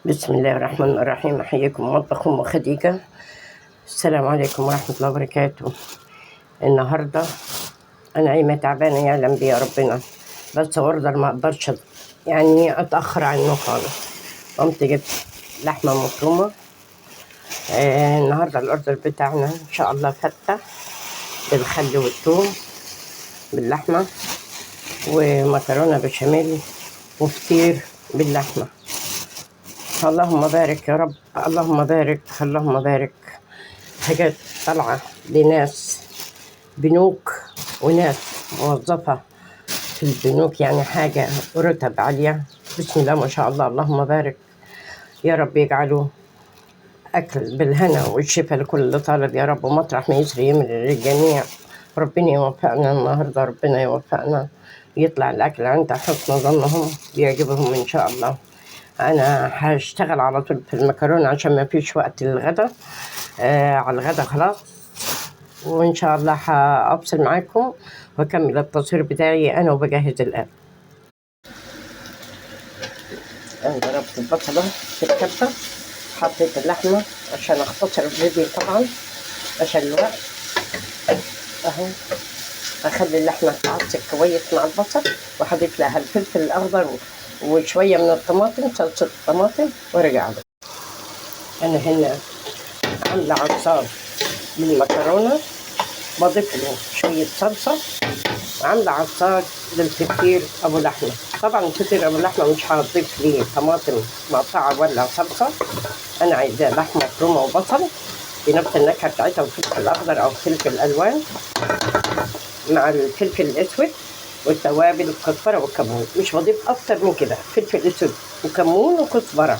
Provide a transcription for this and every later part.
بسم الله الرحمن الرحيم. أحييكم مطبخ أم خديجة. السلام عليكم ورحمة الله وبركاته. النهاردة أنا عيمة تعبانة يعلم بيا ربنا، بس أوردر ما أقدرش يعني أتأخر عنه خالص. قمت جبت لحمة مفرومة. النهاردة الأوردر بتاعنا إن شاء الله فتة بالخل والثوم باللحمة، ومكرونة بشاميل، وفطير باللحمة. اللهم بارك يا رب، اللهم بارك، اللهم بارك. حاجات طالعة لناس بنوك وناس موظفة في البنوك، يعني حاجة رتب عالية. بسم الله ما شاء الله، اللهم بارك. يا رب يجعله أكل بالهنا والشفاء لكل طالب يا رب، ومطرح ما يسري يمر للجميع. ربنا يوفقنا النهاردة، ربنا يوفقنا، يطلع الأكل عند حسن ظنهم بيعجبهم إن شاء الله. أنا هشتغل على طول في المكرونة عشان ما فيش وقت للغدا. على الغدا خلاص، وإن شاء الله هأفصل معاكم وأكمل التصوير بتاعي أنا وبجهز الأكل. أنا ضربت البصلة في الكبة، حطيت اللحمة عشان أختصر الفيديو طبعا عشان الوقت. أهو أخلي اللحمة تعصق كويس مع البصل، وهضيف لها الفلفل الأخضر وشوية من الطماطم، صلصة الطماطم، وارجع له. أنا هنا عاملة عصار للمكرونة، بضيف له شوية صلصة، وعاملة عصار للفطير أبو لحمة. طبعا الفطير أبو لحمة مش هضيف ليه طماطم مقطعة ولا صلصة، أنا عايزاه لحمة مفرومة وبصل بنفس النكهة بتاعتها، وفلفل أخضر أو فلفل ألوان مع الفلفل الأسود والتوابل والكزبرة والكمون. مش بضيف أكتر من كده، فلفل أسود وكمون وكزبرة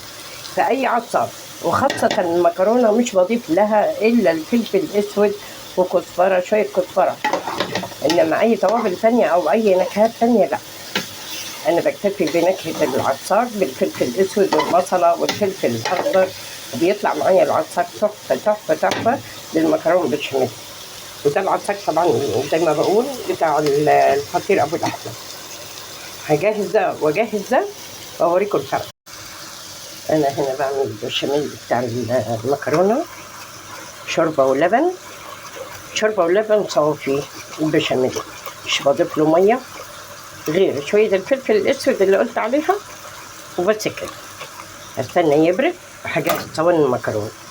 في أي عصار، وخاصة المكرونة مش بضيف لها إلا الفلفل الأسود وكزبرة، شوية كزبرة. إنما أي توابل تانية أو أي نكهات تانية لا، أنا بكتفي بنكهة العصار بالفلفل الأسود والبصلة والفلفل الأخضر، وبيطلع معايا العصار تحفة تحفة تحفة للمكرونة بالبشاميل. وده العصاك طبعا زي ما بقول بتاع الفطير ابو لحمه. هجهز ده واجهز ده واوريكم الفرق. انا هنا بعمل البشاميل بتاع المكرونه، شوربه ولبن، شوربه ولبن صافي البشاميل، مش بضيف له ميه غير شويه الفلفل الاسود اللي قلت عليها وبس كده. هستنى يبرد وهجهز صواني المكرونه.